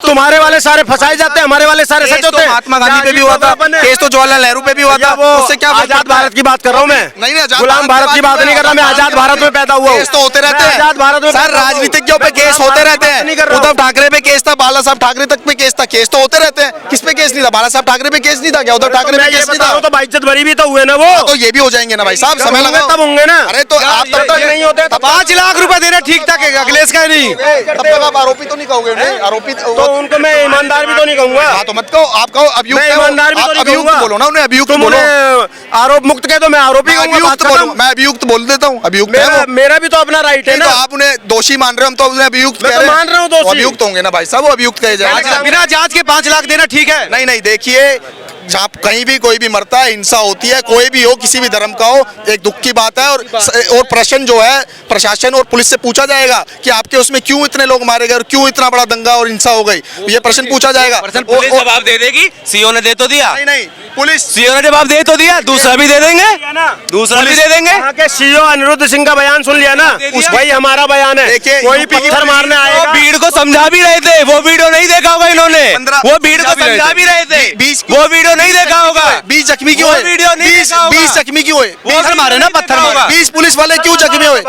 तुम्हारे वाले सारे फंसाए जाते हैं, हमारे वाले सारे सच होते हैं। महात्मा गांधी पे भी हुआ था केस, तो जवाहरलाल नेहरू पे भी हुआ था। उससे क्या आजाद भारत की बात कर रहा हूँ मैं, नहीं गुलाम भारत की बात नहीं कर रहा मैं, आजाद भारत में पैदा हुआ हूँ। केस तो होते रहते हैं आजाद भारत में सर, राजनीतिज्ञों पे केस होते रहते हैं। उद्धव ठाकरे पे केस था, बाला साहब ठाकरे तक पे केस था, केस तो होते रहते हैं। किस पे केस नहीं था? बाला साहब ठाकरे पे केस नहीं था क्या? उद्धव ठाकरे पे केस नहीं था? तो बाइज्जत बरी भी तो हुए ना वो, तो ये भी हो जाएंगे ना भाई साहब, समय लगा तब होंगे ना। अरे तो आप तब तक नहीं होते 5 लाख रुपए देना ठीक ठाक है, अखिलेश का नहीं। तब तक आप आरोपी तो नहीं कहोगे उन्हें? आरोपी तो उनको मैं ईमानदार भी तो नहीं कहूँगा। हाँ तो मत कहो, आप कहो अभियुक्त। मैं ईमानदार भी तो नहीं अभियुक्त कहूँगा। बोलो ना उन्हें, अभियुक्त तुम बोलो। उन्हें आरोप मुक्त कह दो, मैं आरोपी कहूँगा। अभियुक्त बोलो, मैं अभियुक्त बोल देता हूँ। अभियुक्त है वो। मेरा भी तो अपना राइट है तो ना। आप उन्हें दोषी मान रहे हो, हम तो उन्हें अभियुक्त मैं कह तो रहे हैं। मान रहा हूँ दोषी। वो अभियुक्त होंगे ना भाई साहब, वो अभियुक्त कहे जाएंगे। बिना जांच के 5 लाख देना ठीक है? नहीं नहीं, देखिए जहाँ कहीं भी कोई भी मरता है, हिंसा होती है, कोई भी हो, किसी भी धर्म का हो, एक दुख की बात है। और प्रश्न जो है प्रशासन और पुलिस से पूछा जाएगा कि आपके उसमें क्यों इतने लोग मारे गए और क्यों इतना बड़ा दंगा और हिंसा हो गई, ये प्रश्न पूछा जाएगा। पुलिस जवाब दे देगी, सीओ ने दे तो दिया। नहीं नहीं, पुलिस सीओ ने जवाब दे तो दिया, दूसरा भी दे देंगे, दूसरा भी दे देंगे। यहाँ के सीओ अनिरुद्ध सिंह का बयान सुन लिया ना, वही हमारा बयान है। देखिए, कोई पत्थर मारने वो आएगा, भीड़ को समझा भी रहे थे, वो वीडियो नहीं देखा होगा इन्होंने। वो भीड़ को समझा भी रहे थे, वो वीडियो नहीं देखा होगा। 20 जख्मी क्यों वो हुए? वीडियो नहीं देखा होगा। 20 जख्मी क्यों हुए? पत्थर मारे ना, पत्थर मारा। 20 पुलिस वाले क्यों जख्मी हुए?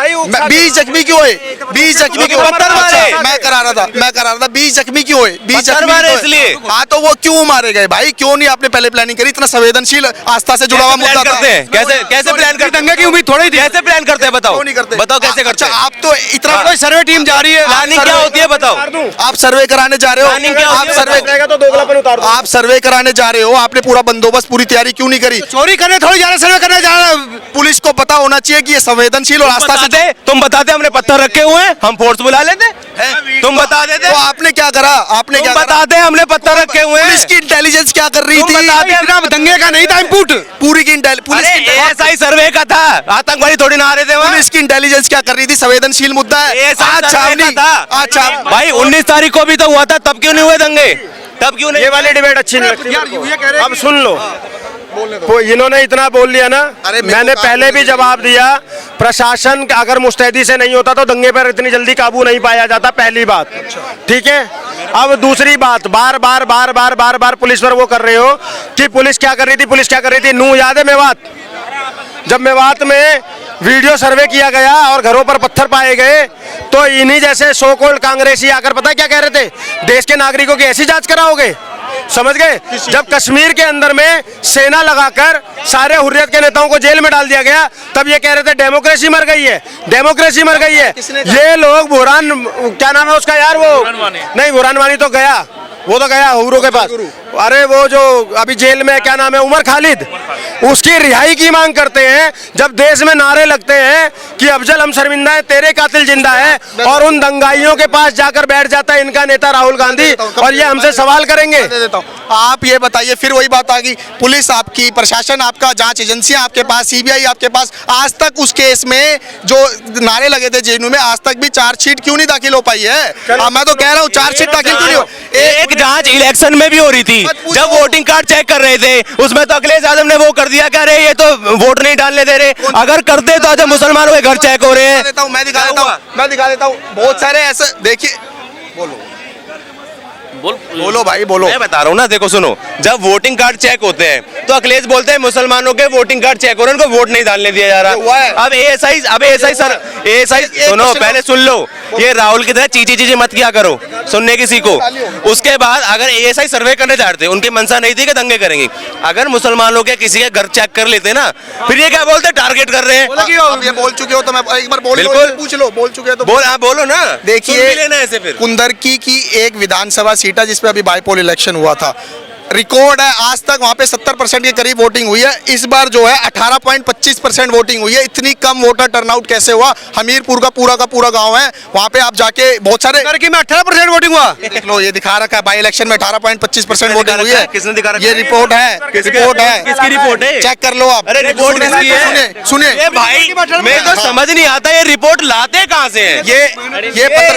20 जख्मी क्यों हुए? 20 जख्मी क्यों? पत्थर मारे। अच्छा, मैं करा रहा था 20 जख्मी क्यों हुए? 20 पत्थर जख्मी मारे क्यों हुए? इसलिए। हाँ तो वो क्यों मारे गए भाई? क्यों नहीं आपने पहले प्लानिंग करी? इतना संवेदनशील आस्था से जुड़ा हुआ मुद्दा था। कैसे कैसे प्लान करते? दंगे की उम्मीद थोड़ी थी। कैसे प्लान करते हैं बताओ? क्यों नहीं करते? बताओ कैसे करते अच्छा, हैं? आप तो इतना कोई सर्वे टीम जा रही है, प्लानिंग क्या होती है बताओ? आप सर्वे कराने जा रहे प्लानिंग हो, क्या आप होती है सर्वे बताओ? तो दोगलापन उतार दो। आप सर्वे कराने जा रहे हो, आपने पूरा बंदोबस्त पूरी तैयारी क्यों नहीं करी? चोरी करने थोड़ी जा रहे, सर्वे करने जा रहे। पुलिस को पता होना चाहिए कि ये संवेदनशील और आस्था से। तुम बताते हमने पत्थर रखे हुए हैं, हम फोर्स बुला लेते हैं। तुम बता देते, तो आपने क्या करा? आपने क्या तुम करा? बताते हमने पत्थर रखे हुए पुलिस हैं। की इंटेलिजेंस क्या कर रही तुम थी? बताते इतना दंगे का नहीं था इनपुट। पूरी की पुलिस अरे की एएसआई सर्वे का था, आतंकवादी थोड़ी ना आ रहे थे वहाँ। पुलिस की इंटेलिजेंस क्या कर रही थी? संवेदनशील मुद्दा है। एएसआई आज सर्वे छावनी का था। अच्छा भाई 19 तारीख को भी तो हुआ था, तब क्यों नहीं हुए दंगे? तब क्यों नहीं? ये वाली डिबेट अच्छी नहीं लगती यार, मेरे को। ये कह रहे हैं अब कि- सुन लो, तो इन्होंने इतना बोल लिया ना। अरे मेरे मैंने को पहले काबू भी जवाब दिया, प्रशासन अगर मुस्तैदी से नहीं होता तो दंगे पर इतनी जल्दी काबू नहीं पाया जाता, पहली बात। ठीक है, अब दूसरी बात, बार बार बार बार बार बार पुलिस पर वो कर रहे हो कि पुलिस क्या कर रही थी, पुलिस क्या कर रही थी। नूह याद है मेवात? जब मेवात में वीडियो सर्वे किया गया और घरों पर पत्थर पाए गए, तो इन्हीं जैसे सो कॉल्ड कांग्रेसी आकर पता है क्या कह रहे थे? देश के नागरिकों की ऐसी जांच कराओगे? समझ गए? जब कश्मीर के अंदर में सेना लगाकर सारे हुर्रियत के नेताओं को जेल में डाल दिया गया, तब ये कह रहे थे डेमोक्रेसी मर गई है, डेमोक्रेसी मर गई है। ये लोग बुरहान, क्या नाम है उसका यार, वो नहीं, बुरहान वानी तो गया, वो तो गया हुरो के पास। अरे वो जो अभी जेल में, क्या नाम है, उमर खालिद, उसकी रिहाई की मांग करते हैं। जब देश में नारे लगते हैं कि अफजल हम शर्मिंदा है, तेरे कातिल जिंदा है, और उन दंगाइयों के पास जाकर बैठ जाता है इनका नेता राहुल गांधी, और ये हमसे सवाल करेंगे। दे देता हूं। आप ये बताइए, फिर वही बात आ गई, पुलिस आपकी, प्रशासन आपका, जांच एजेंसियां आपके पास, सीबीआई आपके पास, आज तक उस केस में जो नारे लगे थे जेएनयू में, आज तक भी चार्जशीट क्यों नहीं दाखिल हो पाई है? मैं तो कह रहा हूँ चार्जशीट दाखिल क्यों नहीं हो? एक जांच इलेक्शन में भी हो रही थी, जब वोटिंग कार्ड चेक कर रहे थे, उसमें तो अखिलेश यादव ने वो कर दिया, कह रहे ये तो वोट नहीं डालने दे रहे। अगर करते तो आज मुसलमानों के घर चेक हो रहे हैं। मैं दिखा देता हूँ बहुत सारे ऐसे। देखिए, बोलो भाई बोलो। मैं बता रहा हूँ ना, देखो सुनो, जब वोटिंग कार्ड चेक होते हैं तो अखिलेश बोलते हैं मुसलमानों के वोटिंग कार्ड चेक हो रहे हैं, उनको वोट नहीं डालने दिया जा हुआ है। रहा। अब एएसआई सर, एएसआई सुनो, पहले सुन लो, ये राहुल की तरह चीची मत किया करो, सुनने की सीखो। उसके बाद अगर एएसआई सर्वे करने चाहते, उनकी मंशा नहीं थी कि दंगे करेंगे, अगर मुसलमानों के किसी के घर चेक कर लेते ना, फिर ये क्या बोलते, टारगेट कर रहे हैं। अब ये बोल चुके हो तो मैं एक बार बिल्कुल पूछ लो, बोल चुके हो तो बोलो ना। देखिए, लेना ऐसे फिर कुंदरकी की एक विधानसभा सीट है जिसपे अभी बाईपोल इलेक्शन हुआ था, रिकॉर्ड है, आज तक वहाँ पे 70% के करीब वोटिंग हुई है। इस बार जो है 18.25% वोटिंग हुई है। इतनी कम वोटर टर्नआउट कैसे हुआ? हमीरपुर का पूरा गांव है, वहाँ पे आप जाके बहुत सारे में 18% वोटिंग हुआ। देख लो, ये दिखा रखा है बाई इलेक्शन में 18.25% वोटिंग हुई है। किसने दिखा रखा ये रिपोर्ट है, रिपोर्ट है, किसकी रिपोर्ट है? चेक कर लो आप। अरे रिपोर्ट किसकी है? सुनिए ये भाई, मेरे को समझ नहीं आता ये रिपोर्ट लाते कहाँ से हैं? ये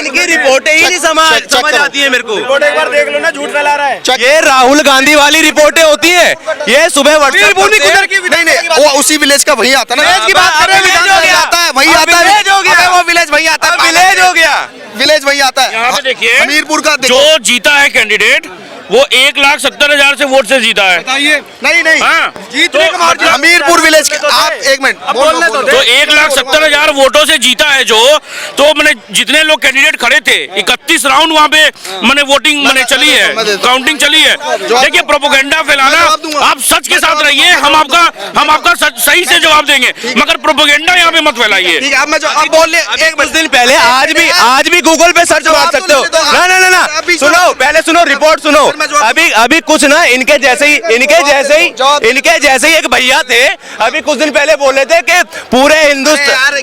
इनकी रिपोर्टें ही नहीं समझ आती है मेरे को। रिपोर्ट एक बार देख लो ना, झूठ फैला रहा है। ये राहुल गांधी वाली रिपोर्टें होती है, ये सुबह व्हाट्सएप नहीं, वो उसी विलेज का वही आता है ना, विलेज की बात कर रहे हैं, वही आता है, विलेज हो गया। विलेज वही आता है, विलेज हो गया। विलेज वही आता है। यहाँ पे देखिए हमीरपुर का देखो। जो जीता है कैंडिडेट वो 1,70,000 से वोट से जीता है। नहीं नहीं, हाँ, जीतने का मार्जिन हमीरपुर विलेज के, आप एक मिनट बोलने तो तो 1,70,000 वोटों से जीता है जो, तो मैंने जितने लोग कैंडिडेट खड़े थे 31 राउंड वहाँ पे मैंने वोटिंग मैंने चली है, काउंटिंग चली है। देखिए प्रोपोगेंडा फैलाना, आप सच के साथ रहिए, हम आपका सही से जवाब देंगे, मगर प्रोपोगेंडा यहाँ पे मत फैलाइए। ठीक है, अब मैं जो अब बोल एक कुछ दिन पहले आज भी गूगल पे सर्च मार सकते हो। ना सुनो, पहले सुनो, रिपोर्ट सुनो। अभी कुछ ना इनके जैसे ही एक भैया थे, अभी कुछ दिन पहले बोले थे कि पूरे हिंदुस्तान,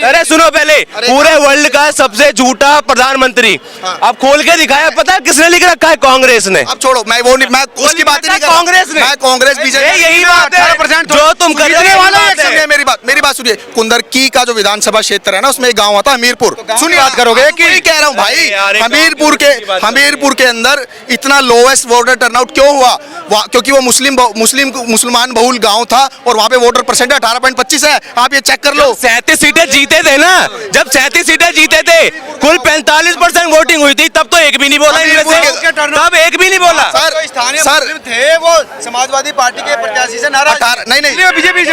अरे सुनो पहले, पूरे वर्ल्ड का सबसे झूठा प्रधानमंत्री। अब खोल के दिखाया, पता है किसने लिख रखा है? कांग्रेस ने। अब छोड़ो, मैं उसकी बात नहीं कर रहा। कांग्रेस ने, मैं कांग्रेस बीजेपी, यही बात है 18% जो तुम कर रहे हो। मेरी बात सुनिए। कुंदरकी का जो विधानसभा क्षेत्र है ना, उसमें एक गांव आता है हमीरपुर। सुनिए, बात करोगे कि कह रहा हूँ भाई, हमीरपुर के अंदर इतना लोएस्ट वोटर टर्नआउट क्यों हुआ? क्योंकि वो मुसलमान बहुल गांव था और वहाँ पे वोटर परसेंट 18.25 है। आप ये चेक कर लो। 37 सीटें जीते थे ना, जब 37 सीटें जीते थे, कुल 45% वोटिंग हुई थी, तब तो एक भी नहीं बोला इनमें से, तब एक भी नहीं बोला। सर थे वो समाजवादी पार्टी के प्रत्याशी से नाराज। नहीं, बीजेपी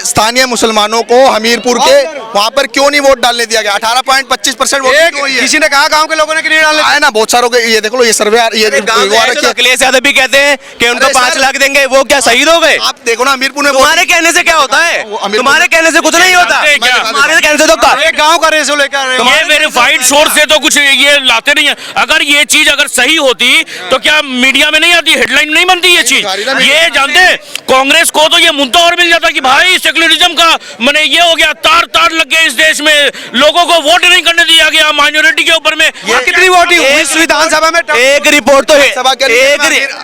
स्थानीय मुसलमानों को हमीरपुर के वहाँ पर क्यों नहीं वोट डालने दिया गया? 18.25% वोटिंग हुई है। किसी ने कहा गांव के लोगों ने कि नहीं डालने आए ना बहुत सारों के, ये देख लो, ये सर्वे अखिलेश यादव भी कहते हैं कि उनको 5 लाख देंगे, वो क्या शहीद हो गए? आप देखो ना हमीरपुर में, तुम्हारे कहने से क्या होता है? तुम्हारे कहने से कुछ नहीं होता, तुम्हारे कहने से तो एक गांव का रेशो लेकर ये वेरीफाइड सोर्स से तो कुछ ये लाते नहीं है। अगर ये चीज अगर सही होती तो क्या मीडिया में नहीं आती, हेडलाइन नहीं बनती ये चीज? ये जानते हैं कांग्रेस को तो ये मुद्दा और मिल जाता कि भाई सेक्युलरिज्म का मैंने ये हो गया, तार लग गए इस देश में, लोगों को वोट नहीं करने दिया गया माइनॉरिटी के ऊपर में। कितनी वोटिंग हुई इस विधानसभा में? एक रिपोर्ट तो है,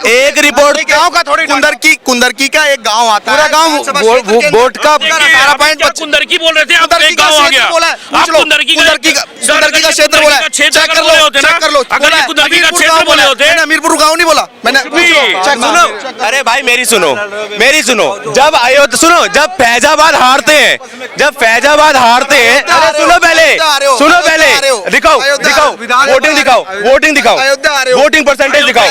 एक रिपोर्ट गांव का थोड़ी, कुंदरकी का एक गांव आता पूरा है, गांव वोट का कुंदरकी बोल रहे थे, आप एक गांव आ गया। आप कुंदरकी का क्षेत्र बोला है, चेक कर लो। अगर कुंदरकी का क्षेत्र बोले होते, हमीरपुर गांव नहीं बोला मैंने। सुनो, अरे भाई मेरी सुनो, जब फैजाबाद हारते हैं, अरे सुनो पहले, दिखाओ, वोटिंग दिखाओ, वोटिंग परसेंटेज दिखाओ,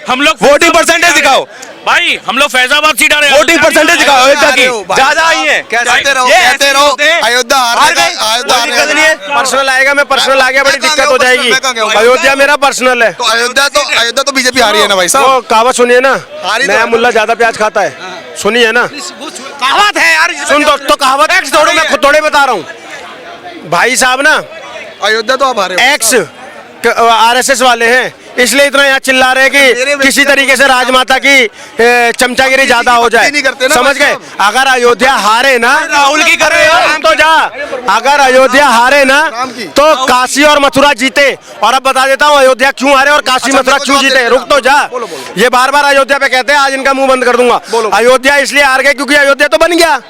हम लोग वोटिंग परसेंटेज दिखाओ भाई, हम लोग फैजाबाद सीट आ रहे हैं, वोटिंग परसेंटेज दिखाओ अयोध्या की, ज्यादा आई है। कहते रहो अयोध्या पर्सनल आएगा, मैं पर्सनल आ गया, बड़ी दिक्कत हो जाएगी। अयोध्या मेरा पर्सनल है। तो अयोध्या तो बीजेपी हारी है ना भाई तो साहब। कहावत सुनिए ना, हारी तो नया मुल्ला ज्यादा प्याज खाता है, सुनिए ना। कहावत है यार, सुन तो कहावत थोड़ी, मैं खुद थोड़े बता रहा हूँ भाई साहब ना। अयोध्या तो आप हारे हो। एक्स आरएसएस वाले हैं, इसलिए इतना यहाँ चिल्ला रहे कि किसी तरीके से राजमाता की चमचागिरी ज्यादा हो जाए, समझ गए? अगर अयोध्या हारे ना, राहुल की कर रहे हो हम तो जा, अगर अयोध्या हारे ना तो काशी और मथुरा जीते। और अब बता देता हूँ अयोध्या क्यों हारे और काशी मथुरा क्यों जीते। रुक तो जा, ये बार बार अयोध्या पे कहते हैं, आज इनका मुंह बंद कर दूंगा। अयोध्या इसलिए हार गए क्योंकि अयोध्या तो बन गया,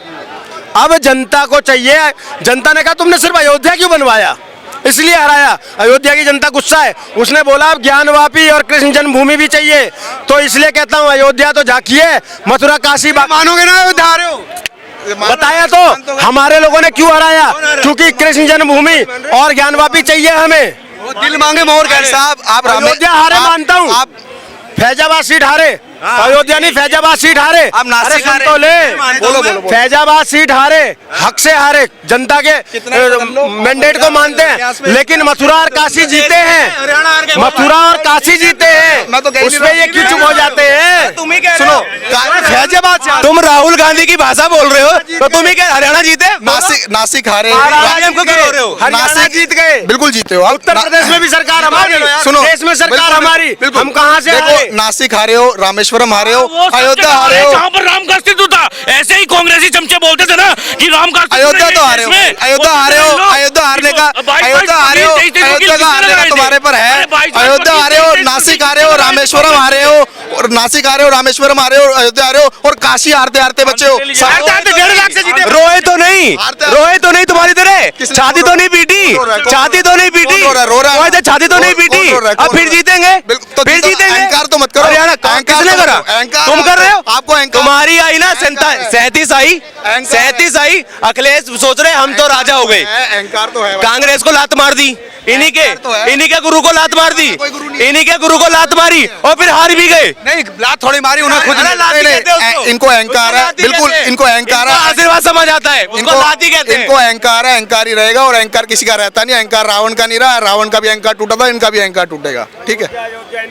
अब जनता को चाहिए। जनता ने कहा तुमने सिर्फ अयोध्या क्यों बनवाया, इसलिए हराया। अयोध्या की जनता गुस्सा है, उसने बोला अब ज्ञानवापी और कृष्ण जन्मभूमि भी चाहिए, तो इसलिए कहता हूँ अयोध्या तो झांकिए, मथुरा काशी मानोगे ना अयोध्या हारे हो? बताया तो हमारे लोगों ने क्यों हराया, क्योंकि कृष्ण जन्मभूमि और ज्ञानवापी चाहिए हमें। दिल मांगे मोहर भाई साहब, आप अयोध्या हारे मानता हूँ, आप फैजाबाद सीट हारे, अयोध्या नहीं फैजाबाद सीट हारे। आप नासिक हारे। तो ले बोलो, फैजाबाद सीट हारे, हक से हारे, जनता के मैंडेट को मानते हैं, लेकिन मथुरा और काशी जीते हैं, मथुरा और काशी जीते हैं, उसमें ये क्यों चुप हो जाते हैं? सुनो, फैजाबाद से तुम राहुल गांधी की भाषा बोल रहे हो, तो तुम ही क्या हरियाणा जीते? नासिक हारे, हमको क्यों बोल रहे हो? हरियाणा जीत गए, बिल्कुल जीते हो। उत्तर प्रदेश में भी सरकार हमारी, सुनो, देश में सरकार हमारी, हम कहाँ से हारे? देखो, नासिक हारे हो, रामेश्वरम हारे हो, अयोध्या हारे हो, जहाँ पर राम का अस्तित्व था। ऐसे ही कांग्रेसी चमचे बोलते थे ना कि राम का अस्तित्व अयोध्या नहीं तो है हारे हो, देश में। अयोध्या हारे हो, अयोध्या हारने का, अयोध्या हारे हो, अयोध्या का हारने का तुम्हारे पर है। अयोध्या हारे हो, नासिक हारे हो, रामेश्वरम हारे हो, और नासिक आ रहे हो, रामेश्वरम आ रहे हो, अयोध्या आ रहे हो और काशी हारते हारते बचे हो। हारते 1.5 लाख से जीते। रोए तो नहीं, हारते- रोए तो नहीं तुम्हारी तरह, किसने छाती तो नहीं पीटी, रो रहा है? कौन छाती तो नहीं पीटी, रो रहा है? रो रहा है? तुम्हारी तरह छाती तो नहीं कौन पीटी, रो रहा है? अब कौन फिर रो रहा है? जीतेंगे, बिल्कुल, तो फिर जीतो, जीतेंगे। अहंकार तो मत करो। हरियाणा अहंकार किसने तो करा? मत करो। अहंकार तुम कर रहे हो? आपको अहंकार- तुम्हारी आई ना अहंकार है। 37 आई, अहंकार 37 आई, अखिलेश सोच रहे हम तो राजा हो गए, अहंकार तो है भाई। कांग्रेस को लात मार दी, इन्हीं तो है। के गुरु को लात मार दी, कोई गुरु नहीं है। इन्हीं के गुरु को लात मारी और फिर हार भी गए। नहीं लात थोड़ी मारी उन्हें खुद अरे ने। लात ही नहीं, कहते हैं उसको। इनको अहंकार है, उसको लात ही बिल्कुल, कहते हैं। इनको अहंकार है। इनको आशीर्वाद समझ आता है, उसको लात ही कहते हैं। इनको अहंकार है, अहंकार ही रहेगा और अहंकार किसी का रहता नहीं। अहंकार रावण का नहीं रहा, रावण का भी अहंकार टूटा था, इनका भी अहंकार टूटेगा। ठीक है।